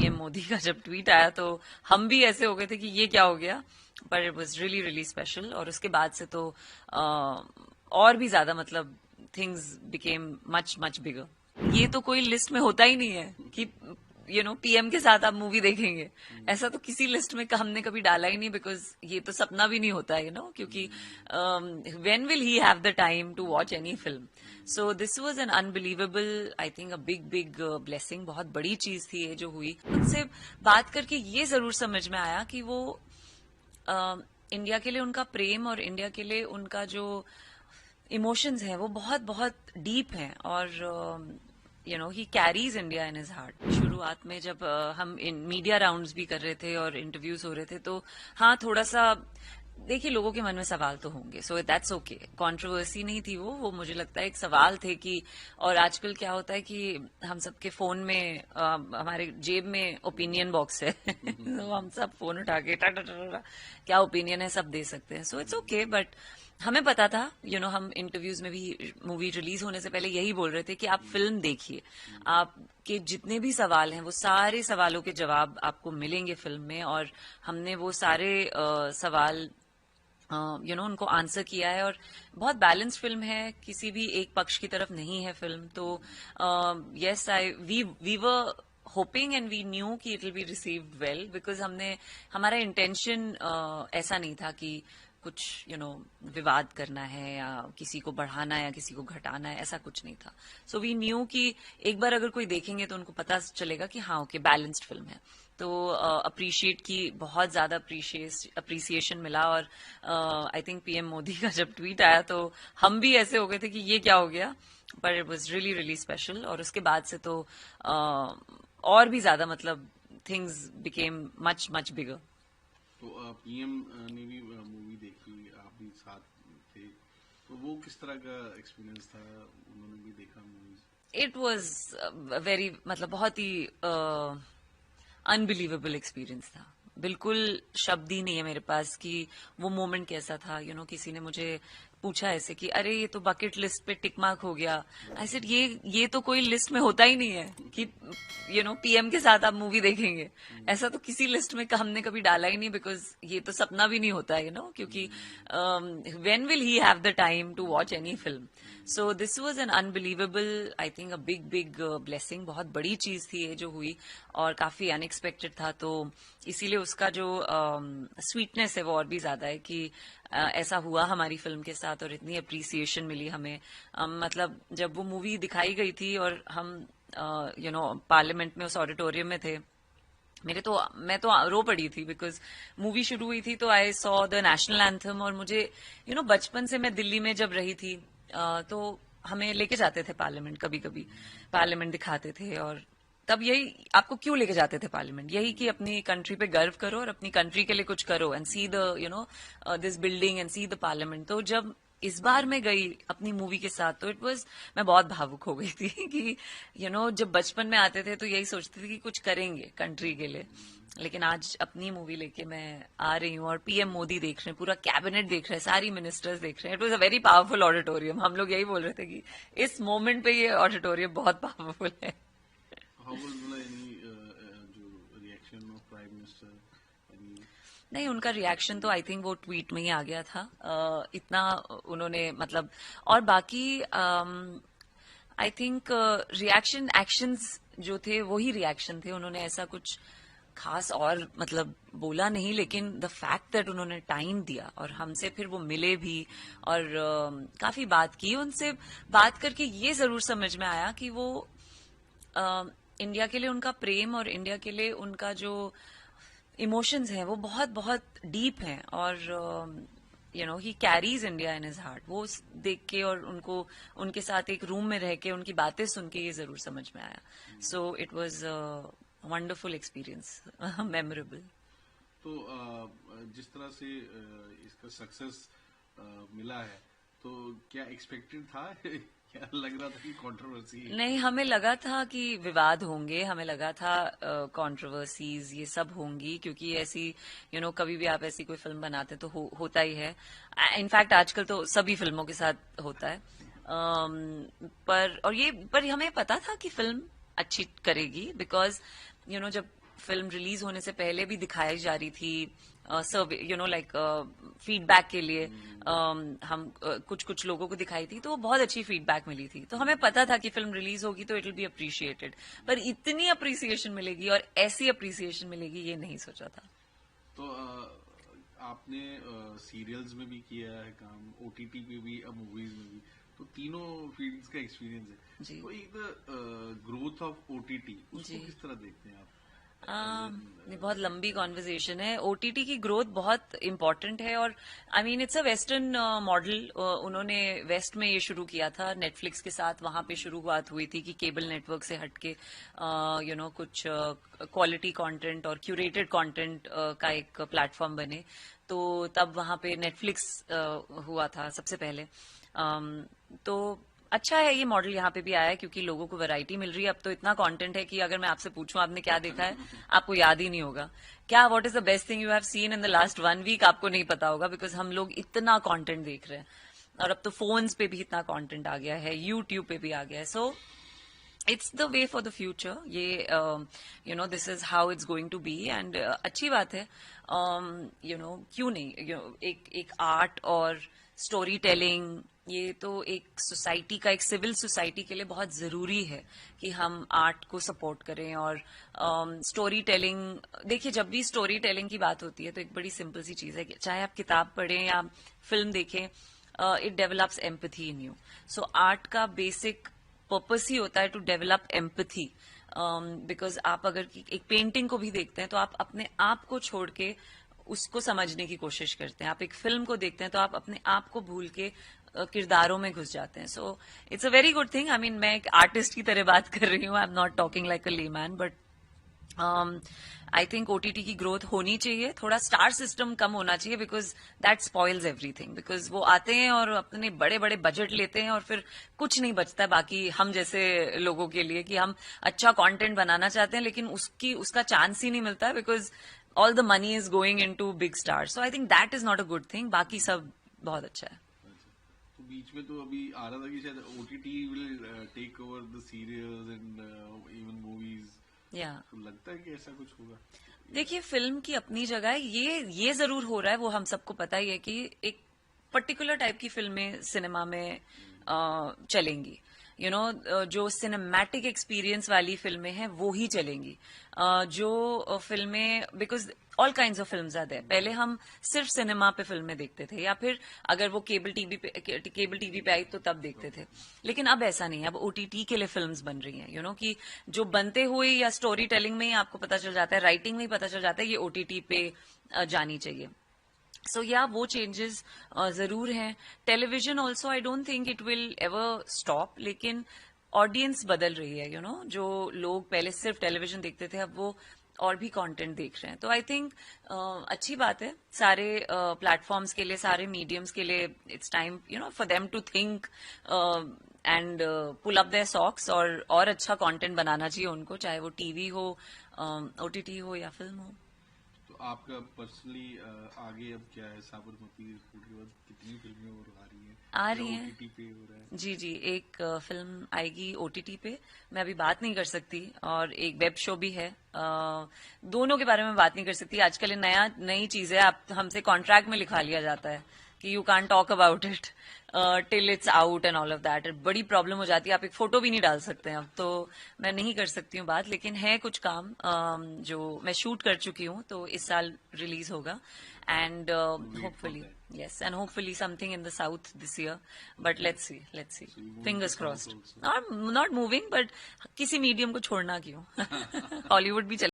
PM Modi का जब tweet आया तो हम भी ऐसे हो गए थे कि ये क्या हो गया, but it was really really special. और उसके बाद से तो और भी ज्यादा मतलब things became much much bigger. ये तो कोई लिस्ट में होता ही नहीं है कि पीएम के साथ आप मूवी देखेंगे, ऐसा तो किसी लिस्ट में हमने कभी डाला ही नहीं, बिकॉज ये तो सपना भी नहीं होता है क्योंकि when will he have the time to watch any film. So this was an unbelievable, I think a big big blessing. बहुत बड़ी चीज थी ये जो हुई। उनसे बात करके ये जरूर समझ में आया कि वो इंडिया के लिए उनका प्रेम और इंडिया के लिए उनका जो इमोशंस हैं वो बहुत बहुत डीप हैं। और he carries India in his heart. शुरुआत में जब हम इन मीडिया राउंड्स भी कर रहे थे और इंटरव्यूज हो रहे थे तो हाँ थोड़ा सा देखिए लोगों के मन में सवाल तो होंगे, सो दैट्स ओके। कंट्रोवर्सी नहीं थी वो मुझे लगता है एक सवाल थे कि, और आजकल क्या होता है कि हम सबके फोन में हमारे जेब में ओपिनियन बॉक्स है तो हम सब फोन उठा के टा टा टा टा, क्या ओपिनियन है सब दे सकते हैं। सो इट्स ओके, बट हमें पता था हम इंटरव्यूज में भी मूवी रिलीज होने से पहले यही बोल रहे थे कि आप फिल्म देखिए, आपके जितने भी सवाल हैं वो सारे सवालों के जवाब आपको मिलेंगे फिल्म में। और हमने वो सारे सवाल उनको आंसर किया है। और बहुत बैलेंस्ड फिल्म है, किसी भी एक पक्ष की तरफ नहीं है फिल्म। तो yes I we were hoping and we knew कि it will be received well, because हमारा इंटेंशन ऐसा नहीं था कि कुछ विवाद करना है या किसी को बढ़ाना है या किसी को घटाना है, ऐसा कुछ नहीं था। सो वी न्यू कि एक बार अगर कोई देखेंगे तो उनको पता चलेगा कि हाँ ओके बैलेंस्ड फिल्म है। तो अप्रिशिएट की बहुत ज्यादा अप्रिसिएशन मिला। और आई थिंक पीएम मोदी का जब ट्वीट आया तो हम भी ऐसे हो गए थे कि ये क्या हो गया, but it was really really special. और उसके बाद से तो और भी ज्यादा मतलब things became much much bigger. तो पीएम ने भी मूवी देखी, आप भी साथ थे, तो वो किस तरह का एक्सपीरियंस था? उन्होंने भी देखा मूवीज? इट वॉज वेरी मतलब बहुत ही अनबिलीवेबल एक्सपीरियंस था। बिल्कुल शब्द ही नहीं है मेरे पास कि वो मोमेंट कैसा था। किसी ने मुझे पूछा ऐसे कि अरे ये तो बकेट लिस्ट पे टिक मार्क हो गया। आई सेड ये तो कोई लिस्ट में होता ही नहीं है कि पीएम के साथ आप मूवी देखेंगे, ऐसा तो किसी लिस्ट में हमने कभी डाला ही नहीं, बिकॉज ये तो सपना भी नहीं होता है क्योंकि when will he have the time to watch any film. So this was an unbelievable, I think a big big blessing. बहुत बड़ी चीज थी ये जो हुई और काफी अनएक्सपेक्टेड था। तो इसीलिए उसका जो स्वीटनेस है वो और भी ज्यादा है कि ऐसा हुआ हमारी फिल्म के साथ और इतनी अप्रिसिएशन मिली हमें। मतलब जब वो मूवी दिखाई गई थी और हम पार्लियामेंट में उस ऑडिटोरियम में थे, मैं तो रो पड़ी थी, बिकॉज मूवी शुरू हुई थी तो I saw the national anthem. और मुझे बचपन से मैं दिल्ली में जब रही थी तो हमें लेके जाते थे पार्लियामेंट, कभी कभी पार्लियामेंट दिखाते थे। और तब यही, आपको क्यों लेके जाते थे पार्लियामेंट? यही कि अपनी कंट्री पे गर्व करो और अपनी कंट्री के लिए कुछ करो and see the this building and see the parliament. तो जब इस बार मैं गई अपनी मूवी के साथ तो मैं बहुत भावुक हो गई थी कि जब बचपन में आते थे तो यही सोचते थे कि कुछ करेंगे कंट्री के लिए, लेकिन आज अपनी मूवी लेके मैं आ रही हूँ और पीएम मोदी देख रहे हैं, पूरा कैबिनेट देख रहे हैं, सारी मिनिस्टर्स देख रहे हैं। It was a very powerful auditorium. हम लोग यही बोल रहे थे कि इस मोमेंट पे ये ऑडिटोरियम बहुत पावरफुल है। हाउ वाज एनी जो रिएक्शन ऑफ प्राइम मिनिस्टर? नहीं, उनका रिएक्शन तो आई थिंक वो ट्वीट में ही आ गया था। इतना उन्होंने मतलब, और बाकी आई थिंक रिएक्शन एक्शंस जो थे वही रिएक्शन थे। उन्होंने ऐसा कुछ खास और मतलब बोला नहीं, लेकिन द फैक्ट दैट उन्होंने टाइम दिया और हमसे फिर वो मिले भी और काफी बात की। उनसे बात करके ये जरूर समझ में आया कि वो इंडिया के लिए उनका प्रेम और इंडिया के लिए उनका जो इमोशंस हैं वो बहुत बहुत डीप हैं। और he carries India in his heart. वो देख के और उनके साथ एक रूम में रह के उनकी बातें सुन के ये जरूर समझ में आया। So it was wonderful experience, memorable. तो जिस तरह से इसका सक्सेस मिला है, तो क्या एक्सपेक्टेड था? क्या लग रहा था कि कंट्रोवर्सी? नहीं, हमें लगा था कि विवाद होंगे, हमें लगा था कंट्रोवर्सीज ये सब होंगी, क्योंकि ऐसी कभी भी आप ऐसी कोई फिल्म बनाते तो होता ही है। इनफैक्ट आजकल तो सभी फिल्मों के साथ होता है। पर हमें पता था कि फिल्म अच्छी करेगी, बिकॉज जब फिल्म रिलीज होने से पहले भी दिखाई जा रही थी सर्वे, लाइक फीडबैक के लिए हम कुछ कुछ लोगों को दिखाई थी, तो वो बहुत अच्छी फीडबैक मिली थी। तो हमें पता था कि फिल्म रिलीज होगी तो इट विल बी अप्रिशिएटेड, पर इतनी अप्रिसिएशन मिलेगी और ऐसी अप्रिसिएशन मिलेगी ये नहीं सोचा था। तो आपने सीरियल्स में भी किया है काम, ओटीटी पे भी, अब मूवीज में भी, तो तीनों फील्ड्स का एक्सपीरियंस है। जी। तो एक ग्रोथ ऑफ ओटीटी, उसको किस तरह देखते हैं आप? ये बहुत लंबी कॉन्वर्जेशन है। ओटीटी की ग्रोथ बहुत इंपॉर्टेंट है, और I mean it's a western model. उन्होंने वेस्ट में ये शुरू किया था नेटफ्लिक्स के साथ, वहां पे शुरुआत हुई थी कि केबल नेटवर्क से हटके कुछ क्वालिटी कंटेंट और क्यूरेटेड कंटेंट का एक प्लेटफॉर्म बने। तो तब वहां पे नेटफ्लिक्स हुआ था सबसे पहले। तो अच्छा है ये मॉडल यहाँ पे भी आया है, क्योंकि लोगों को वैरायटी मिल रही है। अब तो इतना कंटेंट है कि अगर मैं आपसे पूछूं आपने क्या देखा है, आपको याद ही नहीं होगा। क्या what is the best thing you have seen in the last 1 week, आपको नहीं पता होगा, बिकॉज हम लोग इतना कंटेंट देख रहे हैं। और अब तो फोन्स पे भी इतना कंटेंट आ गया है, यूट्यूब पे भी आ गया है। So it's the way for the future. Yeah this is how it's going to be, and अच्छी बात है। क्यों नहीं, एक आर्ट और स्टोरी टेलिंग, ये तो एक सोसाइटी का, एक सिविल सोसाइटी के लिए बहुत जरूरी है कि हम आर्ट को सपोर्ट करें। और स्टोरी टेलिंग, देखिए जब भी स्टोरी टेलिंग की बात होती है तो एक बड़ी सिंपल सी चीज है कि चाहे आप किताब पढ़ें या फिल्म देखें, it develops empathy in you. So art का बेसिक पर्पस ही होता है टू डेवलप एम्पैथी। बिकॉज आप अगर एक पेंटिंग को भी देखते हैं तो आप अपने आप को छोड़ के उसको समझने की कोशिश करते हैं। आप एक फिल्म को देखते हैं तो आप अपने आप को भूल के किरदारों में घुस जाते हैं। So it's a very good thing. I mean मैं एक आर्टिस्ट की तरह बात कर रही हूँ, I am not talking like a layman, but I think OTT की ग्रोथ होनी चाहिए। थोड़ा स्टार सिस्टम कम होना चाहिए, because that spoils everything. Because वो आते हैं और अपने बड़े बड़े बजट लेते हैं और फिर कुछ नहीं बचता है बाकी हम जैसे लोगों के लिए, कि हम अच्छा कंटेंट बनाना चाहते हैं लेकिन उसका चांस ही नहीं मिलता है, because all the money is going into big star. So I think that is not a good thing. बाकी सब बहुत अच्छा है। तो बीच में तो अभी आ रहा था कि शायद OTT will take over the serials and even movies, या तो लगता है कि ऐसा कुछ होगा? देखिए फिल्म की अपनी जगह है, ये जरूर हो रहा है, वो हम सबको पता ही है कि एक पर्टिकुलर टाइप की फिल्में सिनेमा में चलेंगी। जो सिनेमैटिक एक्सपीरियंस वाली फिल्में हैं वो ही चलेंगी। जो फिल्में, because all kinds of films are there. पहले हम सिर्फ सिनेमा पे फिल्में देखते थे, या फिर अगर वो केबल टीवी पे आई तो तब देखते थे। लेकिन अब ऐसा नहीं है, अब ओटीटी के लिए फिल्म्स बन रही हैं। कि जो बनते हुए या स्टोरी टेलिंग में ही आपको पता चल जाता है, राइटिंग में ही पता चल जाता है, ये ओटीटी पे जानी चाहिए। सो या वो चेंजेस जरूर हैं। Television also I don't think it will ever stop, लेकिन ऑडियंस बदल रही है। जो लोग पहले सिर्फ टेलीविजन देखते थे अब वो और भी कंटेंट देख रहे हैं। तो आई थिंक अच्छी बात है सारे प्लेटफॉर्म्स के लिए, सारे मीडियम्स के लिए। It's time for them to think and pull up their socks, और अच्छा कंटेंट बनाना चाहिए उनको, चाहे वो टीवी हो, ओटीटी हो या फिल्म हो। तो आपका पर्सनली आगे अब क्या है? साबरमती रिपोर्ट के बाद कितनी फिल्में और आ रही हैं ओटीटी पे हो रहा है? जी एक फिल्म आएगी ओटीटी पे, मैं अभी बात नहीं कर सकती, और एक वेब शो भी है। दोनों के बारे में बात नहीं कर सकती। आजकल ये नई चीज है, आप हमसे कॉन्ट्रैक्ट में लिखा लिया जाता है कि you can't talk about it till it's out and all of that. बड़ी प्रॉब्लम हो जाती है, आप एक फोटो भी नहीं डाल सकते हैं अब। तो मैं नहीं कर सकती हूँ बात, लेकिन है कुछ काम जो मैं शूट कर चुकी हूँ, तो इस साल रिलीज होगा। And hopefully yes, and hopefully something in the south this year, but let's see, fingers crossed. Not moving, but किसी मीडियम को छोड़ना क्यों, हॉलीवुड भी